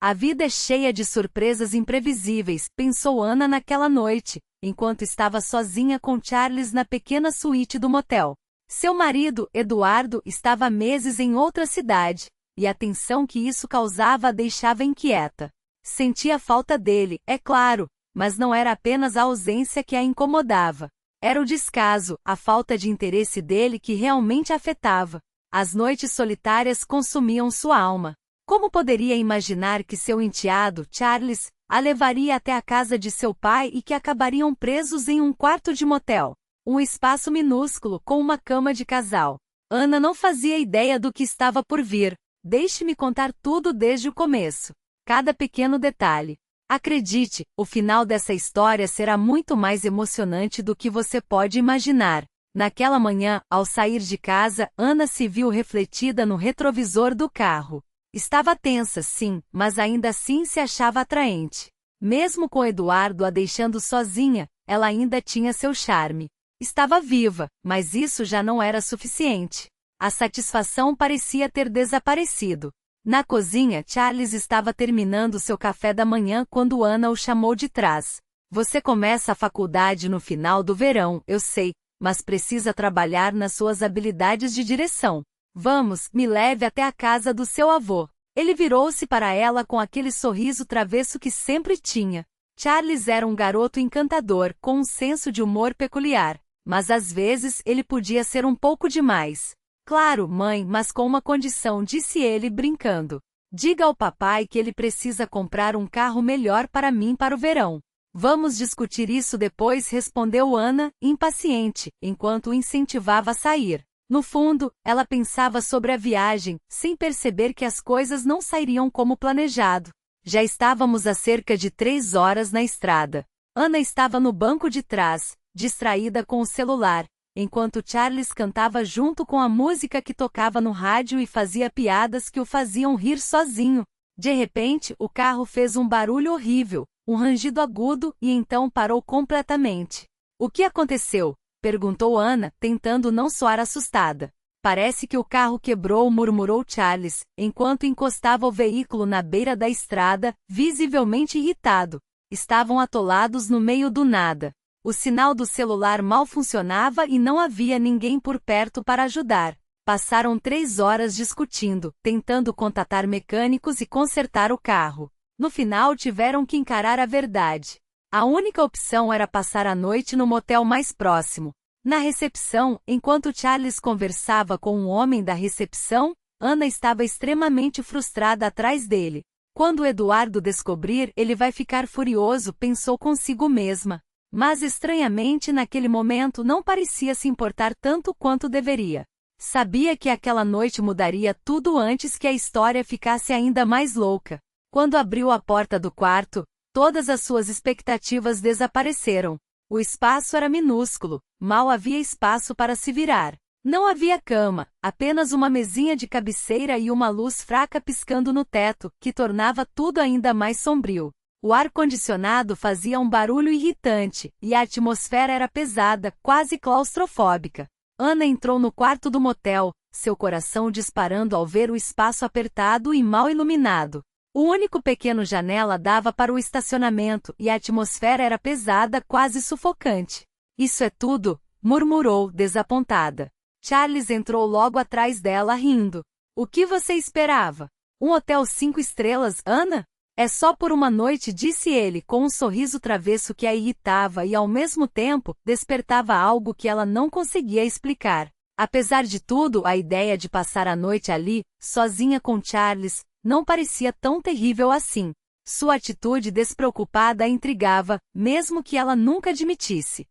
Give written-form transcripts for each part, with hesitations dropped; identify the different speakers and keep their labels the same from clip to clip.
Speaker 1: A vida é cheia de surpresas imprevisíveis, pensou Ana naquela noite, enquanto estava sozinha com Charles na pequena suíte do motel. Seu marido, Eduardo, estava há meses em outra cidade, e a tensão que isso causava a deixava inquieta. Sentia falta dele, é claro, mas não era apenas a ausência que a incomodava. Era o descaso, a falta de interesse dele que realmente a afetava. As noites solitárias consumiam sua alma. Como poderia imaginar que seu enteado, Charles, a levaria até a casa de seu pai e que acabariam presos em um quarto de motel? Um espaço minúsculo com uma cama de casal. Ana não fazia ideia do que estava por vir. Deixe-me contar tudo desde o começo. Cada pequeno detalhe. Acredite, o final dessa história será muito mais emocionante do que você pode imaginar. Naquela manhã, ao sair de casa, Ana se viu refletida no retrovisor do carro. Estava tensa, sim, mas ainda assim se achava atraente. Mesmo com Eduardo a deixando sozinha, ela ainda tinha seu charme. Estava viva, mas isso já não era suficiente. A satisfação parecia ter desaparecido. Na cozinha, Charles estava terminando seu café da manhã quando Ana o chamou de trás. Você começa a faculdade no final do verão, eu sei, mas precisa trabalhar nas suas habilidades de direção. Vamos, me leve até a casa do seu avô. Ele virou-se para ela com aquele sorriso travesso que sempre tinha. Charles era um garoto encantador, com um senso de humor peculiar, mas às vezes ele podia ser um pouco demais. Claro, mãe, mas com uma condição, disse ele brincando. Diga ao papai que ele precisa comprar um carro melhor para mim para o verão. Vamos discutir isso depois, respondeu Ana, impaciente, enquanto o incentivava a sair. No fundo, ela pensava sobre a viagem, sem perceber que as coisas não sairiam como planejado. Já estávamos há cerca de 3 horas na estrada. Ana estava no banco de trás, distraída com o celular, enquanto Charles cantava junto com a música que tocava no rádio e fazia piadas que o faziam rir sozinho. De repente, o carro fez um barulho horrível, um rangido agudo, e então parou completamente. O que aconteceu? Perguntou Ana, tentando não soar assustada. Parece que o carro quebrou, murmurou Charles, enquanto encostava o veículo na beira da estrada, visivelmente irritado. Estavam atolados no meio do nada. O sinal do celular mal funcionava e não havia ninguém por perto para ajudar. Passaram 3 horas discutindo, tentando contatar mecânicos e consertar o carro. No final tiveram que encarar a verdade. A única opção era passar a noite no motel mais próximo. Na recepção, enquanto Charles conversava com um homem da recepção, Ana estava extremamente frustrada atrás dele. Quando Eduardo descobrir, ele vai ficar furioso, pensou consigo mesma. Mas estranhamente naquele momento não parecia se importar tanto quanto deveria. Sabia que aquela noite mudaria tudo antes que a história ficasse ainda mais louca. Quando abriu a porta do quarto, todas as suas expectativas desapareceram. O espaço era minúsculo, mal havia espaço para se virar. Não havia cama, apenas uma mesinha de cabeceira e uma luz fraca piscando no teto, que tornava tudo ainda mais sombrio. O ar-condicionado fazia um barulho irritante, e a atmosfera era pesada, quase claustrofóbica. Ana entrou no quarto do motel, seu coração disparando ao ver o espaço apertado e mal iluminado. O único pequeno janela dava para o estacionamento e a atmosfera era pesada, quase sufocante. Isso é tudo, murmurou, desapontada. Charles entrou logo atrás dela rindo. O que você esperava? Um hotel 5 estrelas, Ana? É só por uma noite, disse ele com um sorriso travesso que a irritava e ao mesmo tempo despertava algo que ela não conseguia explicar. Apesar de tudo, a ideia de passar a noite ali, sozinha com Charles, não parecia tão terrível assim. Sua atitude despreocupada a intrigava, mesmo que ela nunca admitisse.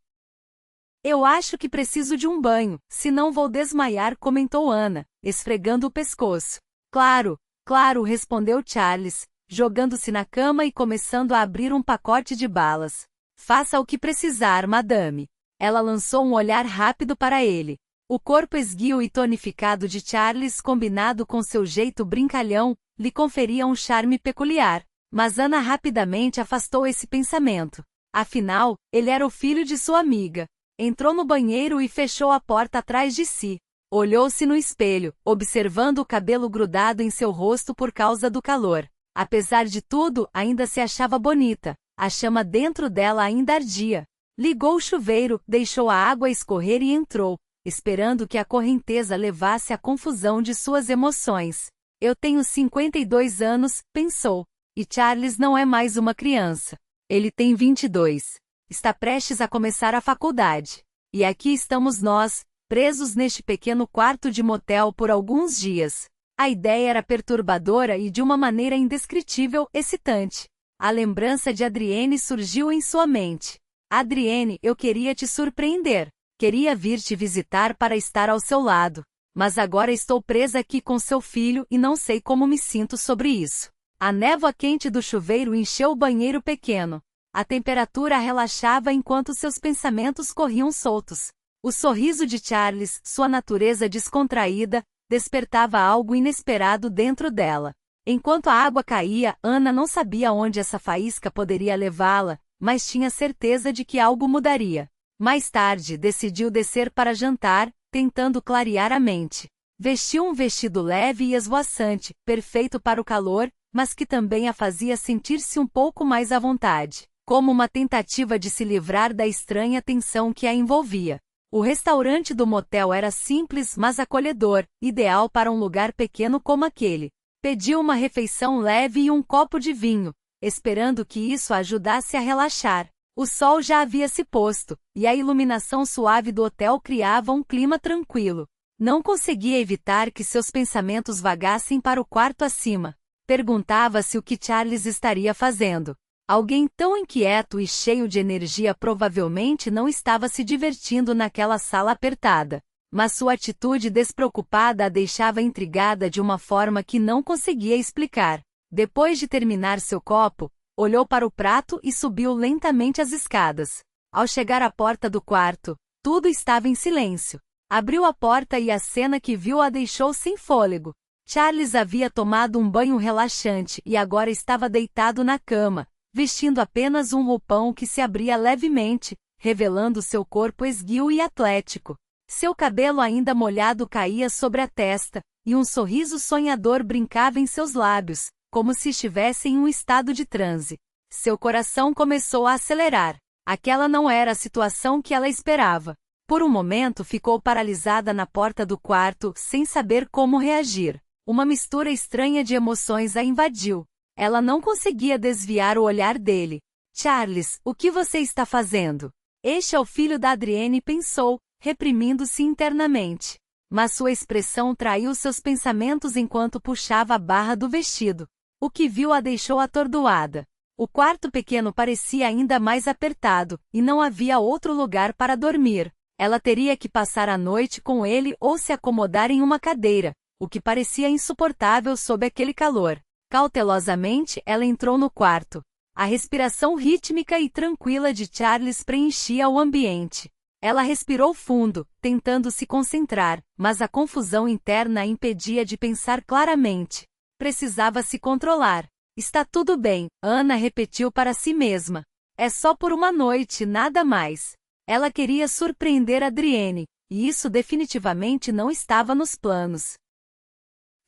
Speaker 1: Eu acho que preciso de um banho, senão vou desmaiar, comentou Ana, esfregando o pescoço. Claro, claro, respondeu Charles, jogando-se na cama e começando a abrir um pacote de balas. Faça o que precisar, madame. Ela lançou um olhar rápido para ele. O corpo esguio e tonificado de Charles, combinado com seu jeito brincalhão, lhe conferia um charme peculiar. Mas Ana rapidamente afastou esse pensamento. Afinal, ele era o filho de sua amiga. Entrou no banheiro e fechou a porta atrás de si. Olhou-se no espelho, observando o cabelo grudado em seu rosto por causa do calor. Apesar de tudo, ainda se achava bonita. A chama dentro dela ainda ardia. Ligou o chuveiro, deixou a água escorrer e entrou, esperando que a correnteza levasse à confusão de suas emoções. Eu tenho 52 anos, pensou. E Charles não é mais uma criança. Ele tem 22. Está prestes a começar a faculdade. E aqui estamos nós, presos neste pequeno quarto de motel por alguns dias. A ideia era perturbadora e de uma maneira indescritível excitante. A lembrança de Adrienne surgiu em sua mente. Adrienne, eu queria te surpreender. Queria vir te visitar para estar ao seu lado. Mas agora estou presa aqui com seu filho e não sei como me sinto sobre isso. A névoa quente do chuveiro encheu o banheiro pequeno. A temperatura relaxava enquanto seus pensamentos corriam soltos. O sorriso de Charles, sua natureza descontraída, despertava algo inesperado dentro dela. Enquanto a água caía, Ana não sabia onde essa faísca poderia levá-la, mas tinha certeza de que algo mudaria. Mais tarde, decidiu descer para jantar, tentando clarear a mente. Vestiu um vestido leve e esvoaçante, perfeito para o calor, mas que também a fazia sentir-se um pouco mais à vontade, como uma tentativa de se livrar da estranha tensão que a envolvia. O restaurante do motel era simples mas acolhedor, ideal para um lugar pequeno como aquele. Pediu uma refeição leve e um copo de vinho, esperando que isso a ajudasse a relaxar. O sol já havia se posto, e a iluminação suave do hotel criava um clima tranquilo. Não conseguia evitar que seus pensamentos vagassem para o quarto acima. Perguntava-se o que Charles estaria fazendo. Alguém tão inquieto e cheio de energia provavelmente não estava se divertindo naquela sala apertada. Mas sua atitude despreocupada a deixava intrigada de uma forma que não conseguia explicar. Depois de terminar seu copo, olhou para o prato e subiu lentamente as escadas. Ao chegar à porta do quarto, tudo estava em silêncio. Abriu a porta e a cena que viu a deixou sem fôlego. Charles havia tomado um banho relaxante e agora estava deitado na cama, vestindo apenas um roupão que se abria levemente, revelando seu corpo esguio e atlético. Seu cabelo ainda molhado caía sobre a testa, e um sorriso sonhador brincava em seus lábios, como se estivesse em um estado de transe. Seu coração começou a acelerar. Aquela não era a situação que ela esperava. Por um momento ficou paralisada na porta do quarto, sem saber como reagir. Uma mistura estranha de emoções a invadiu. Ela não conseguia desviar o olhar dele. Charles, o que você está fazendo? Este é o filho da Adrienne, pensou, reprimindo-se internamente. Mas sua expressão traiu seus pensamentos enquanto puxava a barra do vestido. O que viu a deixou atordoada. O quarto pequeno parecia ainda mais apertado, e não havia outro lugar para dormir. Ela teria que passar a noite com ele ou se acomodar em uma cadeira, o que parecia insuportável sob aquele calor. Cautelosamente, ela entrou no quarto. A respiração rítmica e tranquila de Charles preenchia o ambiente. Ela respirou fundo, tentando se concentrar, mas a confusão interna a impedia de pensar claramente. Precisava se controlar. Está tudo bem, Ana repetiu para si mesma. É só por uma noite, nada mais. Ela queria surpreender Adrienne, e isso definitivamente não estava nos planos.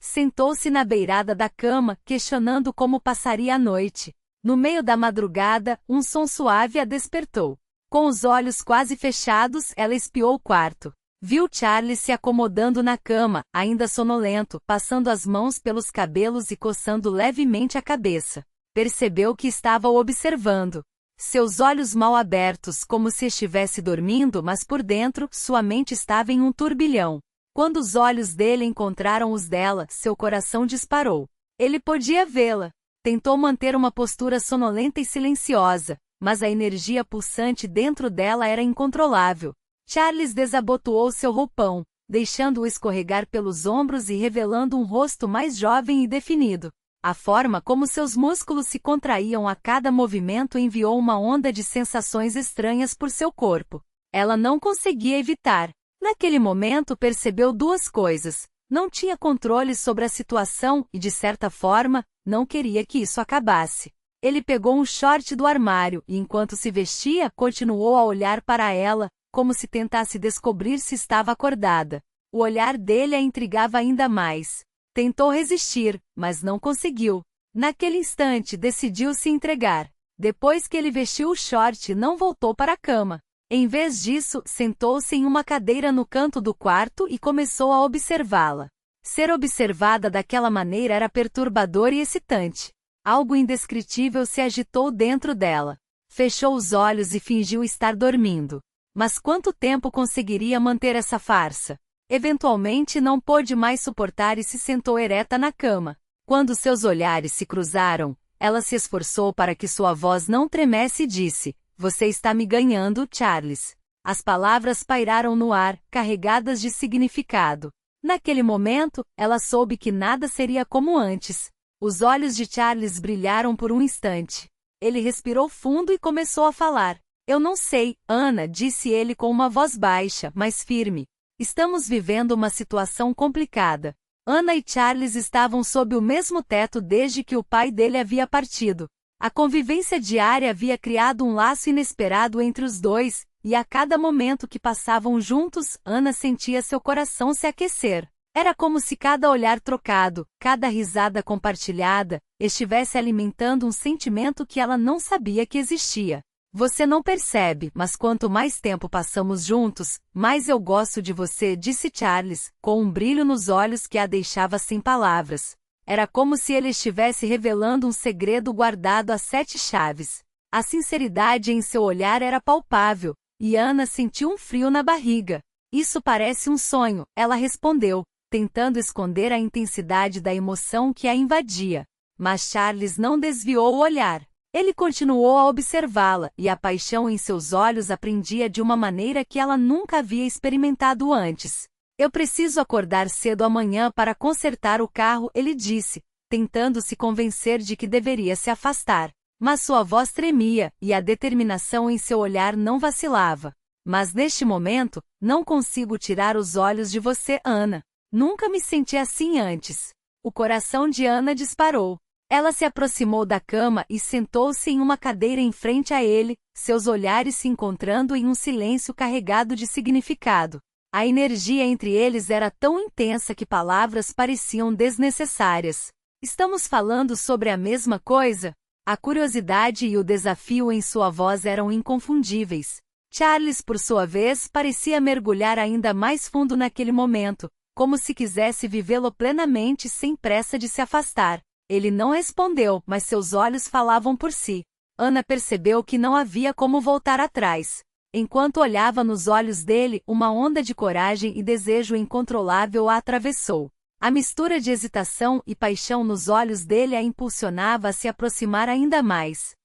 Speaker 1: Sentou-se na beirada da cama, questionando como passaria a noite. No meio da madrugada, um som suave a despertou. Com os olhos quase fechados, ela espiou o quarto. Viu Charles se acomodando na cama, ainda sonolento, passando as mãos pelos cabelos e coçando levemente a cabeça. Percebeu que estava o observando. Seus olhos mal abertos, como se estivesse dormindo, mas por dentro, sua mente estava em um turbilhão. Quando os olhos dele encontraram os dela, seu coração disparou. Ele podia vê-la. Tentou manter uma postura sonolenta e silenciosa, mas a energia pulsante dentro dela era incontrolável. Charles desabotoou seu roupão, deixando-o escorregar pelos ombros e revelando um rosto mais jovem e definido. A forma como seus músculos se contraíam a cada movimento enviou uma onda de sensações estranhas por seu corpo. Ela não conseguia evitar. Naquele momento percebeu duas coisas. Não tinha controle sobre a situação e, de certa forma, não queria que isso acabasse. Ele pegou um short do armário e, enquanto se vestia, continuou a olhar para ela, como se tentasse descobrir se estava acordada. O olhar dele a intrigava ainda mais. Tentou resistir, mas não conseguiu. Naquele instante decidiu se entregar. Depois que ele vestiu o short, não voltou para a cama. Em vez disso, sentou-se em uma cadeira no canto do quarto e começou a observá-la. Ser observada daquela maneira era perturbador e excitante. Algo indescritível se agitou dentro dela. Fechou os olhos e fingiu estar dormindo. Mas quanto tempo conseguiria manter essa farsa? Eventualmente não pôde mais suportar e se sentou ereta na cama. Quando seus olhares se cruzaram, ela se esforçou para que sua voz não tremesse e disse: "Você está me ganhando, Charles." As palavras pairaram no ar, carregadas de significado. Naquele momento, ela soube que nada seria como antes. Os olhos de Charles brilharam por um instante. Ele respirou fundo e começou a falar. "Eu não sei, Ana", disse ele com uma voz baixa, mas firme. "Estamos vivendo uma situação complicada." Ana e Charles estavam sob o mesmo teto desde que o pai dele havia partido. A convivência diária havia criado um laço inesperado entre os dois, e a cada momento que passavam juntos, Ana sentia seu coração se aquecer. Era como se cada olhar trocado, cada risada compartilhada, estivesse alimentando um sentimento que ela não sabia que existia. "Você não percebe, mas quanto mais tempo passamos juntos, mais eu gosto de você", disse Charles, com um brilho nos olhos que a deixava sem palavras. Era como se ele estivesse revelando um segredo guardado a 7 chaves. A sinceridade em seu olhar era palpável, e Ana sentiu um frio na barriga. "Isso parece um sonho", ela respondeu, tentando esconder a intensidade da emoção que a invadia. Mas Charles não desviou o olhar. Ele continuou a observá-la, e a paixão em seus olhos aprendia de uma maneira que ela nunca havia experimentado antes. "Eu preciso acordar cedo amanhã para consertar o carro", ele disse, tentando se convencer de que deveria se afastar. Mas sua voz tremia, e a determinação em seu olhar não vacilava. "Mas neste momento, não consigo tirar os olhos de você, Ana. Nunca me senti assim antes." O coração de Ana disparou. Ela se aproximou da cama e sentou-se em uma cadeira em frente a ele, seus olhares se encontrando em um silêncio carregado de significado. A energia entre eles era tão intensa que palavras pareciam desnecessárias. "Estamos falando sobre a mesma coisa?" A curiosidade e o desafio em sua voz eram inconfundíveis. Charles, por sua vez, parecia mergulhar ainda mais fundo naquele momento, como se quisesse vivê-lo plenamente sem pressa de se afastar. Ele não respondeu, mas seus olhos falavam por si. Ana percebeu que não havia como voltar atrás. Enquanto olhava nos olhos dele, uma onda de coragem e desejo incontrolável a atravessou. A mistura de hesitação e paixão nos olhos dele a impulsionava a se aproximar ainda mais.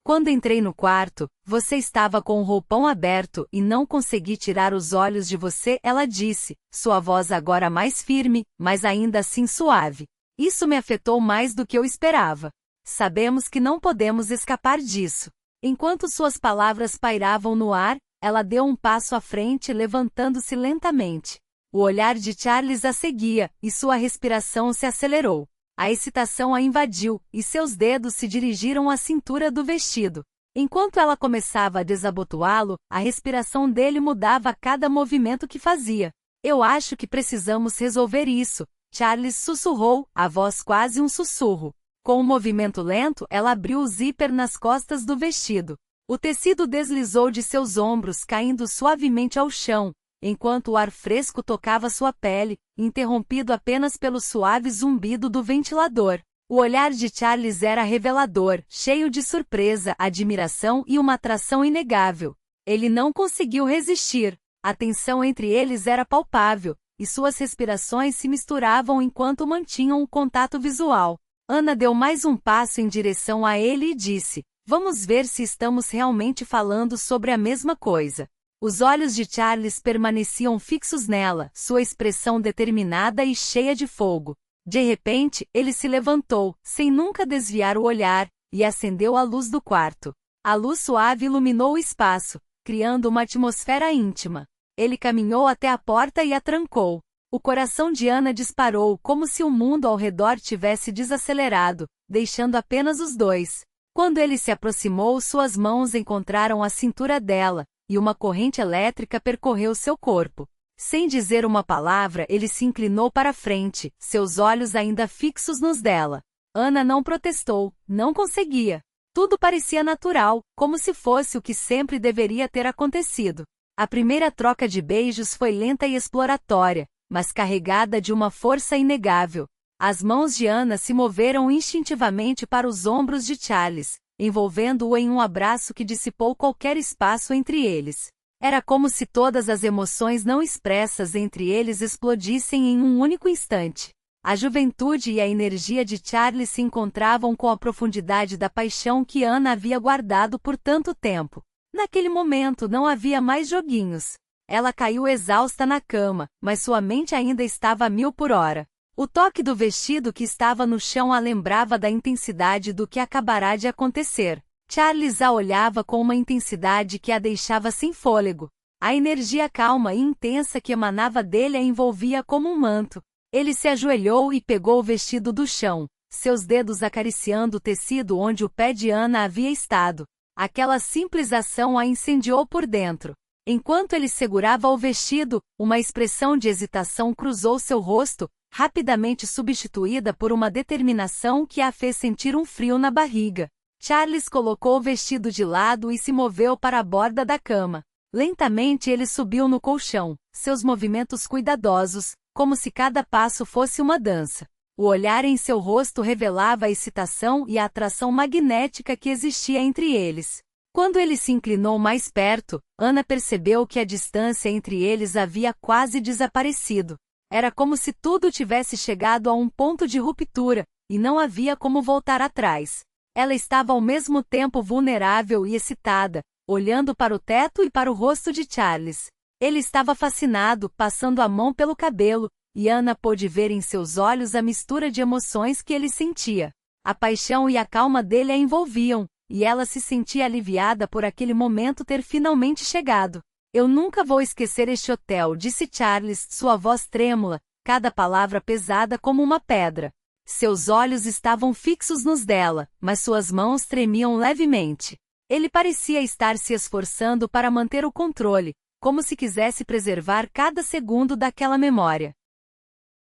Speaker 1: "Quando entrei no quarto, você estava com o roupão aberto e não consegui tirar os olhos de você", ela disse, sua voz agora mais firme, mas ainda assim suave. "Isso me afetou mais do que eu esperava. Sabemos que não podemos escapar disso." Enquanto suas palavras pairavam no ar, ela deu um passo à frente, levantando-se lentamente. O olhar de Charles a seguia, e sua respiração se acelerou. A excitação a invadiu, e seus dedos se dirigiram à cintura do vestido. Enquanto ela começava a desabotoá-lo, a respiração dele mudava a cada movimento que fazia. "Eu acho que precisamos resolver isso", Charles sussurrou, a voz quase um sussurro. Com um movimento lento, ela abriu o zíper nas costas do vestido. O tecido deslizou de seus ombros, caindo suavemente ao chão, enquanto o ar fresco tocava sua pele, interrompido apenas pelo suave zumbido do ventilador. O olhar de Charles era revelador, cheio de surpresa, admiração e uma atração inegável. Ele não conseguiu resistir. A tensão entre eles era palpável, e suas respirações se misturavam enquanto mantinham o contato visual. Ana deu mais um passo em direção a ele e disse: "Vamos ver se estamos realmente falando sobre a mesma coisa." Os olhos de Charles permaneciam fixos nela, sua expressão determinada e cheia de fogo. De repente, ele se levantou, sem nunca desviar o olhar, e acendeu a luz do quarto. A luz suave iluminou o espaço, criando uma atmosfera íntima. Ele caminhou até a porta e a trancou. O coração de Ana disparou como se o mundo ao redor tivesse desacelerado, deixando apenas os dois. Quando ele se aproximou, suas mãos encontraram a cintura dela, e uma corrente elétrica percorreu seu corpo. Sem dizer uma palavra, ele se inclinou para frente, seus olhos ainda fixos nos dela. Ana não protestou, não conseguia. Tudo parecia natural, como se fosse o que sempre deveria ter acontecido. A primeira troca de beijos foi lenta e exploratória, mas carregada de uma força inegável. As mãos de Ana se moveram instintivamente para os ombros de Charles, envolvendo-o em um abraço que dissipou qualquer espaço entre eles. Era como se todas as emoções não expressas entre eles explodissem em um único instante. A juventude e a energia de Charles se encontravam com a profundidade da paixão que Ana havia guardado por tanto tempo. Naquele momento não havia mais joguinhos. Ela caiu exausta na cama, mas sua mente ainda estava a 1000 por hora. O toque do vestido que estava no chão a lembrava da intensidade do que acabará de acontecer. Charles a olhava com uma intensidade que a deixava sem fôlego. A energia calma e intensa que emanava dele a envolvia como um manto. Ele se ajoelhou e pegou o vestido do chão, seus dedos acariciando o tecido onde o pé de Ana havia estado. Aquela simples ação a incendiou por dentro. Enquanto ele segurava o vestido, uma expressão de hesitação cruzou seu rosto, rapidamente substituída por uma determinação que a fez sentir um frio na barriga. Charles colocou o vestido de lado e se moveu para a borda da cama. Lentamente ele subiu no colchão, seus movimentos cuidadosos, como se cada passo fosse uma dança. O olhar em seu rosto revelava a excitação e a atração magnética que existia entre eles. Quando ele se inclinou mais perto, Ana percebeu que a distância entre eles havia quase desaparecido. Era como se tudo tivesse chegado a um ponto de ruptura, e não havia como voltar atrás. Ela estava ao mesmo tempo vulnerável e excitada, olhando para o teto e para o rosto de Charles. Ele estava fascinado, passando a mão pelo cabelo, e Ana pôde ver em seus olhos a mistura de emoções que ele sentia. A paixão e a calma dele a envolviam, e ela se sentia aliviada por aquele momento ter finalmente chegado. Eu nunca vou esquecer este hotel, disse Charles, sua voz trêmula, cada palavra pesada como uma pedra. Seus olhos estavam fixos nos dela, mas suas mãos tremiam levemente. Ele parecia estar se esforçando para manter o controle, como se quisesse preservar cada segundo daquela memória.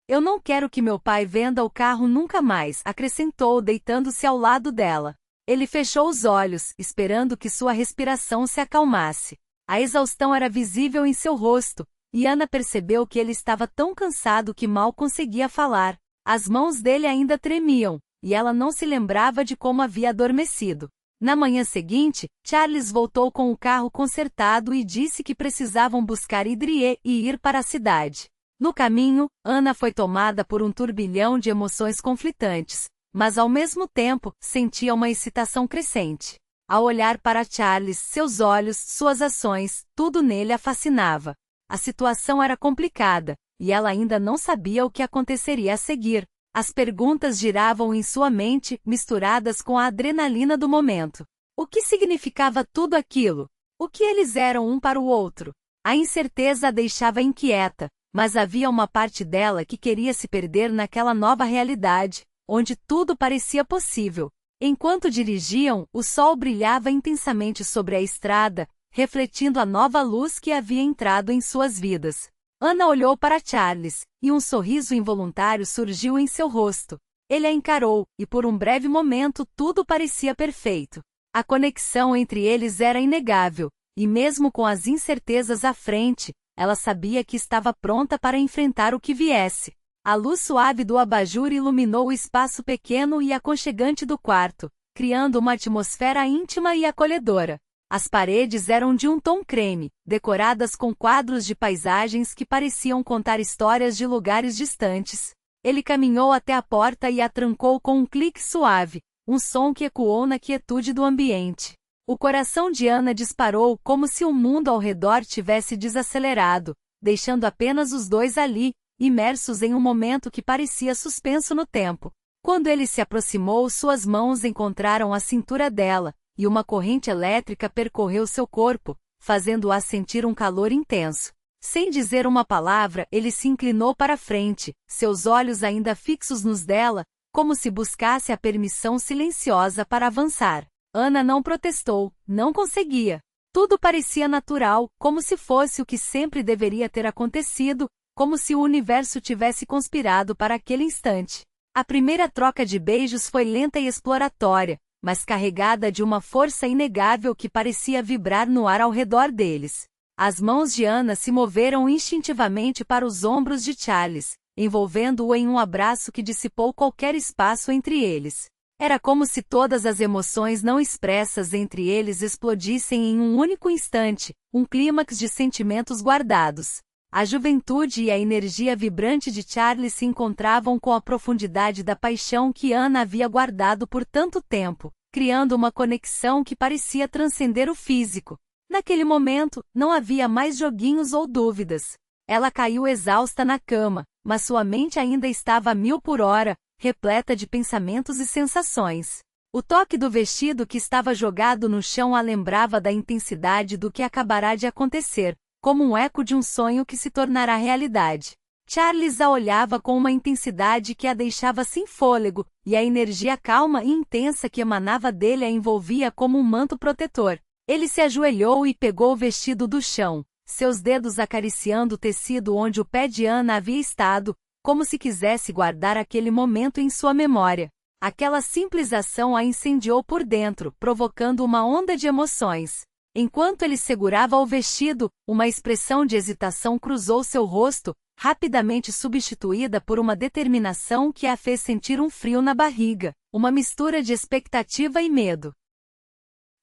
Speaker 1: Eu não quero que meu pai venda o carro nunca mais, acrescentou, deitando-se ao lado dela. Ele fechou os olhos, esperando que sua respiração se acalmasse. A exaustão era visível em seu rosto, e Ana percebeu que ele estava tão cansado que mal conseguia falar. As mãos dele ainda tremiam, e ela não se lembrava de como havia adormecido. Na manhã seguinte, Charles voltou com o carro consertado e disse que precisavam buscar Idrie e ir para a cidade. No caminho, Ana foi tomada por um turbilhão de emoções conflitantes, mas ao mesmo tempo, sentia uma excitação crescente. Ao olhar para Charles, seus olhos, suas ações, tudo nele a fascinava. A situação era complicada, e ela ainda não sabia o que aconteceria a seguir. As perguntas giravam em sua mente, misturadas com a adrenalina do momento. O que significava tudo aquilo? O que eles eram um para o outro? A incerteza a deixava inquieta, mas havia uma parte dela que queria se perder naquela nova realidade, onde tudo parecia possível. Enquanto dirigiam, o sol brilhava intensamente sobre a estrada, refletindo a nova luz que havia entrado em suas vidas. Ana olhou para Charles, e um sorriso involuntário surgiu em seu rosto. Ele a encarou, e por um breve momento tudo parecia perfeito. A conexão entre eles era inegável, e mesmo com as incertezas à frente, ela sabia que estava pronta para enfrentar o que viesse. A luz suave do abajur iluminou o espaço pequeno e aconchegante do quarto, criando uma atmosfera íntima e acolhedora. As paredes eram de um tom creme, decoradas com quadros de paisagens que pareciam contar histórias de lugares distantes. Ele caminhou até a porta e a trancou com um clique suave, um som que ecoou na quietude do ambiente. O coração de Ana disparou como se o mundo ao redor tivesse desacelerado, deixando apenas os dois ali, imersos em um momento que parecia suspenso no tempo. Quando ele se aproximou, suas mãos encontraram a cintura dela, e uma corrente elétrica percorreu seu corpo, fazendo-a sentir um calor intenso. Sem dizer uma palavra, ele se inclinou para frente, seus olhos ainda fixos nos dela, como se buscasse a permissão silenciosa para avançar. Ana não protestou, não conseguia. Tudo parecia natural, como se fosse o que sempre deveria ter acontecido, como se o universo tivesse conspirado para aquele instante. A primeira troca de beijos foi lenta e exploratória, mas carregada de uma força inegável que parecia vibrar no ar ao redor deles. As mãos de Anna se moveram instintivamente para os ombros de Charles, envolvendo-o em um abraço que dissipou qualquer espaço entre eles. Era como se todas as emoções não expressas entre eles explodissem em um único instante, um clímax de sentimentos guardados. A juventude e a energia vibrante de Charles se encontravam com a profundidade da paixão que Anna havia guardado por tanto tempo, criando uma conexão que parecia transcender o físico. Naquele momento, não havia mais joguinhos ou dúvidas. Ela caiu exausta na cama, mas sua mente ainda estava a 1000 por hora, repleta de pensamentos e sensações. O toque do vestido que estava jogado no chão a lembrava da intensidade do que acabará de acontecer, como um eco de um sonho que se tornará realidade. Charles a olhava com uma intensidade que a deixava sem fôlego, e a energia calma e intensa que emanava dele a envolvia como um manto protetor. Ele se ajoelhou e pegou o vestido do chão, seus dedos acariciando o tecido onde o pé de Anna havia estado, como se quisesse guardar aquele momento em sua memória. Aquela simples ação a incendiou por dentro, provocando uma onda de emoções. Enquanto ele segurava o vestido, uma expressão de hesitação cruzou seu rosto, rapidamente substituída por uma determinação que a fez sentir um frio na barriga, uma mistura de expectativa e medo.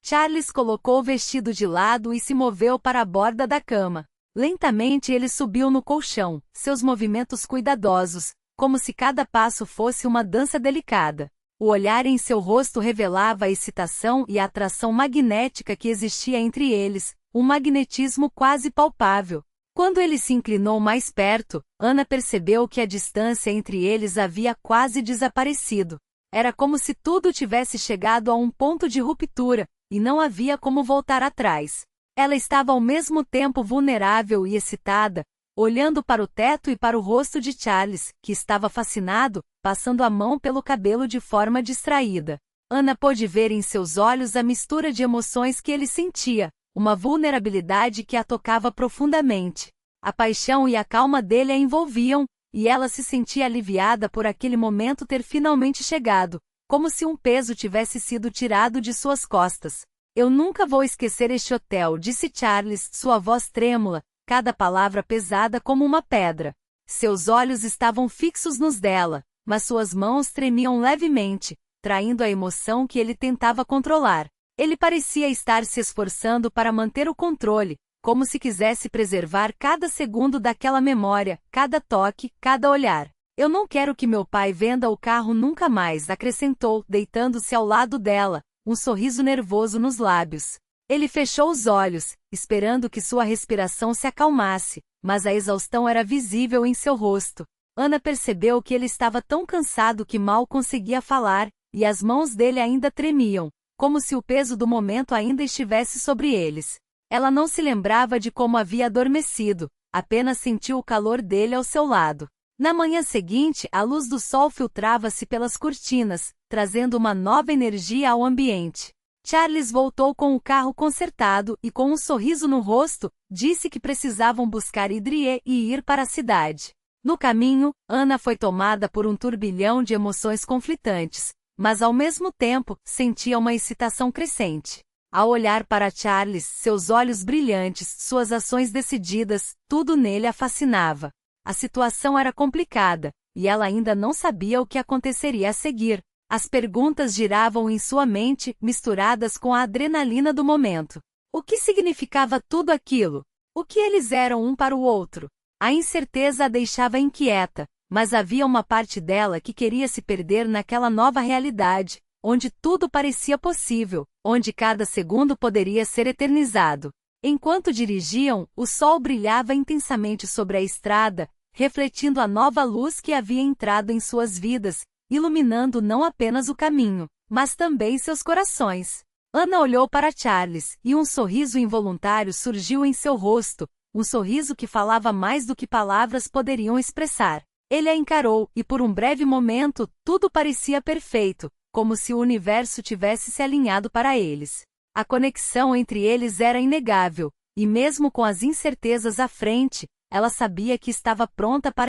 Speaker 1: Charles colocou o vestido de lado e se moveu para a borda da cama. Lentamente ele subiu no colchão, seus movimentos cuidadosos, como se cada passo fosse uma dança delicada. O olhar em seu rosto revelava a excitação e a atração magnética que existia entre eles, um magnetismo quase palpável. Quando ele se inclinou mais perto, Anna percebeu que a distância entre eles havia quase desaparecido. Era como se tudo tivesse chegado a um ponto de ruptura, e não havia como voltar atrás. Ela estava ao mesmo tempo vulnerável e excitada, olhando para o teto e para o rosto de Charles, que estava fascinado, passando a mão pelo cabelo de forma distraída. Anna pôde ver em seus olhos a mistura de emoções que ele sentia, uma vulnerabilidade que a tocava profundamente. A paixão e a calma dele a envolviam, e ela se sentia aliviada por aquele momento ter finalmente chegado, como se um peso tivesse sido tirado de suas costas. Eu nunca vou esquecer este hotel, disse Charles, sua voz trêmula, cada palavra pesada como uma pedra. Seus olhos estavam fixos nos dela, mas suas mãos tremiam levemente, traindo a emoção que ele tentava controlar. Ele parecia estar se esforçando para manter o controle, como se quisesse preservar cada segundo daquela memória, cada toque, cada olhar. Eu não quero que meu pai venda o carro nunca mais, acrescentou, deitando-se ao lado dela, um sorriso nervoso nos lábios. Ele fechou os olhos, esperando que sua respiração se acalmasse, mas a exaustão era visível em seu rosto. Anna percebeu que ele estava tão cansado que mal conseguia falar, e as mãos dele ainda tremiam, como se o peso do momento ainda estivesse sobre eles. Ela não se lembrava de como havia adormecido, apenas sentiu o calor dele ao seu lado. Na manhã seguinte, a luz do sol filtrava-se pelas cortinas, trazendo uma nova energia ao ambiente. Charles voltou com o carro consertado e com um sorriso no rosto, disse que precisavam buscar Idrie e ir para a cidade. No caminho, Anna foi tomada por um turbilhão de emoções conflitantes, mas ao mesmo tempo, sentia uma excitação crescente. Ao olhar para Charles, seus olhos brilhantes, suas ações decididas, tudo nele a fascinava. A situação era complicada, e ela ainda não sabia o que aconteceria a seguir. As perguntas giravam em sua mente, misturadas com a adrenalina do momento. O que significava tudo aquilo? O que eles eram um para o outro? A incerteza a deixava inquieta, mas havia uma parte dela que queria se perder naquela nova realidade, onde tudo parecia possível, onde cada segundo poderia ser eternizado. Enquanto dirigiam, o sol brilhava intensamente sobre a estrada, refletindo a nova luz que havia entrado em suas vidas, iluminando não apenas o caminho, mas também seus corações. Anna olhou para Charles, e um sorriso involuntário surgiu em seu rosto, um sorriso que falava mais do que palavras poderiam expressar. Ele a encarou, e por um breve momento, tudo parecia perfeito, como se o universo tivesse se alinhado para eles. A conexão entre eles era inegável, e mesmo com as incertezas à frente, ela sabia que estava pronta para